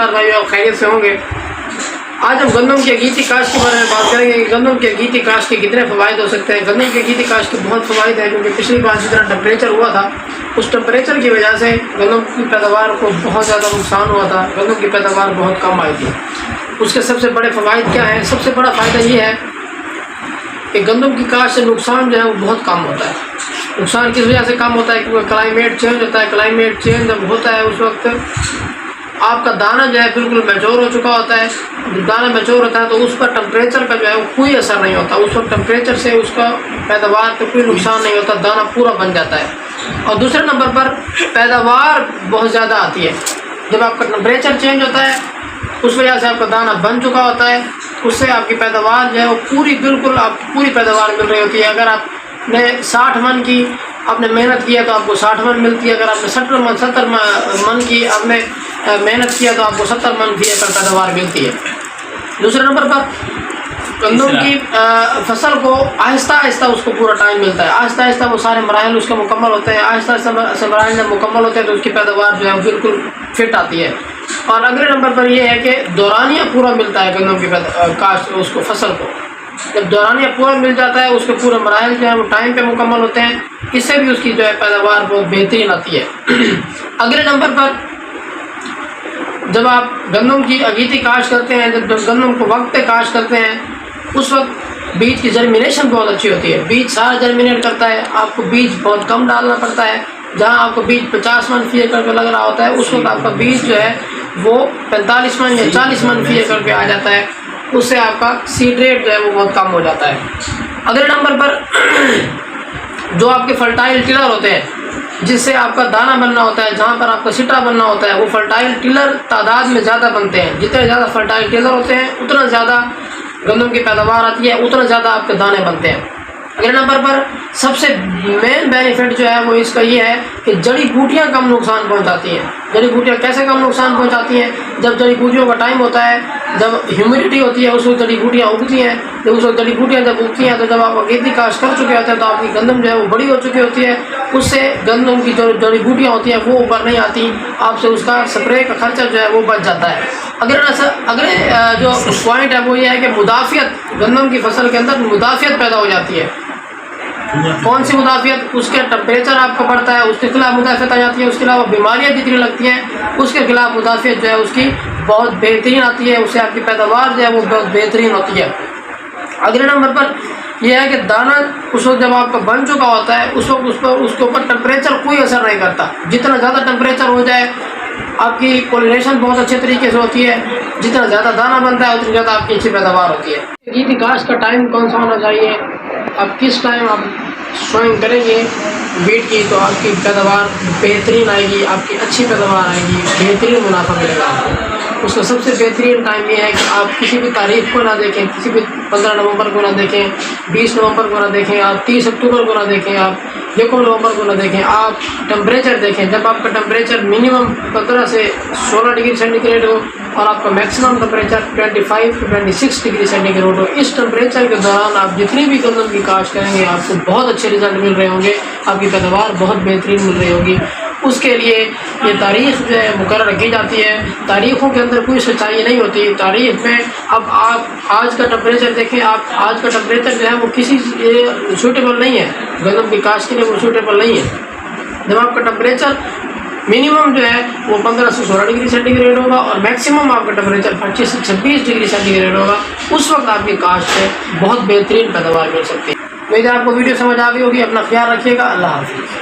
नमस्कार भाइयों, खैरियत से होंगे। आज हम गंदम की अगीती काश्त के बारे में बात करेंगे कि गंदम की अगीती काश्त के कितने फ़वाइद हो सकते हैं। गंदम की अगीती काश्त के बहुत फ़वाइद हैं, क्योंकि पिछली बार जिस तरह टेम्परेचर हुआ था उस टेम्परेचर की वजह से गंदम की पैदावार को बहुत ज़्यादा नुकसान हुआ था, गंदम की पैदावार बहुत कम आई थी। उसके सबसे बड़े फ़वाइद क्या हैं? सबसे बड़ा फ़ायदा ये है कि गंदम की काश्त से नुकसान जो है वो बहुत कम होता है। नुकसान किस वजह से कम होता है? क्योंकि क्लाइमेट चेंज होता है। क्लाइमेट चेंज जब होता है उस वक्त आपका दाना जो है बिल्कुल मैच्योर हो चुका होता है। जब दाना मैच्योर होता है तो उस पर टेम्परेचर का जो है वो कोई असर नहीं होता। उस वक्त टेम्परेचर से उसका पैदावार पर कोई नुकसान नहीं होता, दाना पूरा बन जाता है। और दूसरे नंबर पर पैदावार बहुत ज़्यादा आती है। जब आपका टेम्परेचर चेंज होता है उस वजह से आपका दाना बन चुका होता है, उससे आपकी पैदावार जो है वो बिल्कुल आपको पूरी पैदावार मिल रही होती है। अगर आपने 60 मन की आपने मेहनत किया तो आपको 60 मन मिलती है। अगर आपने 70 मन की आपने मेहनत किया तो आपको 70 मन की पैदावार मिलती है। दूसरे नंबर पर गंदम की फसल को आहिस्ता आहिस्ता उसको पूरा टाइम मिलता है। आहिस्ता आहिस्ता वो सारे मराहल उसके मुकम्मल होते हैं। आहिस्ता आहिस्ता मराहल जब मुकम्मल होते हैं तो उसकी पैदावार जो है बिल्कुल फिट आती है। और अगले नंबर पर यह है कि दौरानिया पूरा मिलता है गंदम की काश्त उसको फसल को। जब दौरानिया पूरा मिल जाता है उसके पूरे मराहल जो है वो टाइम पे मुकम्मल होते हैं, इससे भी उसकी जो है पैदावार बहुत बेहतरीन आती है। अगले नंबर पर जब आप गंदम की अगीती काश्त करते हैं, जब गंदम को वक्त पे काश्त करते हैं उस वक्त बीज की जर्मिनेशन बहुत अच्छी होती है। बीज सारा जर्मिनेट करता है, आपको बीज बहुत कम डालना पड़ता है। जहाँ आपको बीज 50 मन फी एकड़ पे लग रहा होता है उस वक्त आपका बीज जो है वो 45 मन या 40 मन फी एकड़ पे आ जाता है। उससे आपका सीड रेट जो है वो बहुत कम हो जाता है। अगले नंबर पर जो आपके फर्टाइल टिलर होते हैं जिससे आपका दाना बनना होता है, जहाँ पर आपका सिटा बनना होता है, वो फर्टाइल टिलर तादाद में ज़्यादा बनते हैं। जितने ज़्यादा फर्टाइल टिलर होते हैं उतना ज़्यादा गंदम की पैदावार आती है, उतना ज़्यादा आपके दाने बनते हैं। अगले नंबर पर सबसे मेन बेनिफिट जो है वो इसका ये है कि जड़ी बूटियाँ कम नुकसान पहुंचाती हैं। जड़ी बूटियाँ कैसे कम नुकसान पहुंचाती हैं? जब जड़ी बूटियों का टाइम होता है, जब ह्यूमिडिटी होती है उस वक्त जड़ी बूटियाँ उगती हैं। जब उस वक्त जड़ी बूटियाँ जब उगती हैं तो जब आप अगेती काश्त कर चुके होते हैं तो आपकी गंदम जो है वो बड़ी हो चुकी होती है। उससे गंदम की जो जड़ी बूटियाँ होती हैं वो ऊपर नहीं आती, आपसे उसका स्प्रे का खर्चा जो है वो बच जाता है। अगले जो पॉइंट है वो ये है कि मुदाफ़ियत, गंदम की फसल के अंदर मुदाफ़ियत पैदा हो जाती है। कौन सी मुदाफ़ियत? उसके टेम्परेचर आपका बढ़ता है, उसके खिलाफ मुदाफ़ियत आ जाती है। उसके अलावा बीमारियाँ जितनी लगती हैं उसके खिलाफ मुदाफ़ियत जो है उसकी बहुत बेहतरीन आती है। उससे आपकी पैदावार जो है वो बहुत बेहतरीन होती है। अगले नंबर पर यह है कि दाना उस वक्त जब आपका बन चुका होता है उस वक्त उसके ऊपर टेम्परेचर कोई असर नहीं करता। जितना ज़्यादा टेम्परेचर हो जाए आपकी पॉलिनेशन बहुत अच्छे तरीके से होती है। जितना ज़्यादा दाना बनता है उतनी ज़्यादा आपकी अच्छी पैदावार होती है। अगीती काश्त का टाइम कौन सा होना चाहिए? आप किस टाइम आप सोइंग करेंगे बीट की तो आपकी पैदावार बेहतरीन आएगी, आपकी अच्छी पैदावार आएगी, बेहतरीन मुनाफा मिलेगा आपको। उसका सबसे बेहतरीन टाइम ये है कि आप किसी भी तारीख को ना देखें, किसी भी 15 नवंबर को ना देखें, 20 नवंबर को ना देखें, आप 30 अक्टूबर को ना देखें, आप 1 नवंबर को ना देखें, आप टेम्परेचर देखें। जब आपका टेम्परेचर मिनिमम 15 से 16 डिग्री सेंटीग्रेड हो और आपका मैक्सिमम टेम्परेचर 25 से 26 डिग्री सेंटीग्रेड हो, इस टेम्परेचर के दौरान आप जितनी भी गंदम की काश्त करेंगे आपको बहुत अच्छे रिजल्ट मिल रहे होंगे, आपकी पैदावार बहुत बेहतरीन मिल रही होगी। उसके लिए ये तारीख़ जो है मुकर्रर की जाती है। तारीख़ों के अंदर कोई सच्चाई नहीं होती। तारीख़ में अब आप आज का टेम्परेचर देखें, आप आज का टेम्परेचर जो है वो किसी सूटेबल नहीं है, गंदम की काश्त के लिए वो सूटेबल नहीं है। जब आपका टेम्परेचर मिनिमम जो है वो 15 से 16 डिग्री सेंटीग्रेड होगा और मैक्सिमम आपका टेम्परेचर 25 से 26 डिग्री सेंटीग्रेड होगा, उस वक्त आपकी काश्त से बहुत बेहतरीन पैदावार मिल सकती है। मेरी आपको वीडियो समझ आ गई होगी। अपना ख्याल रखिएगा। अल्लाह हाफ़िज़।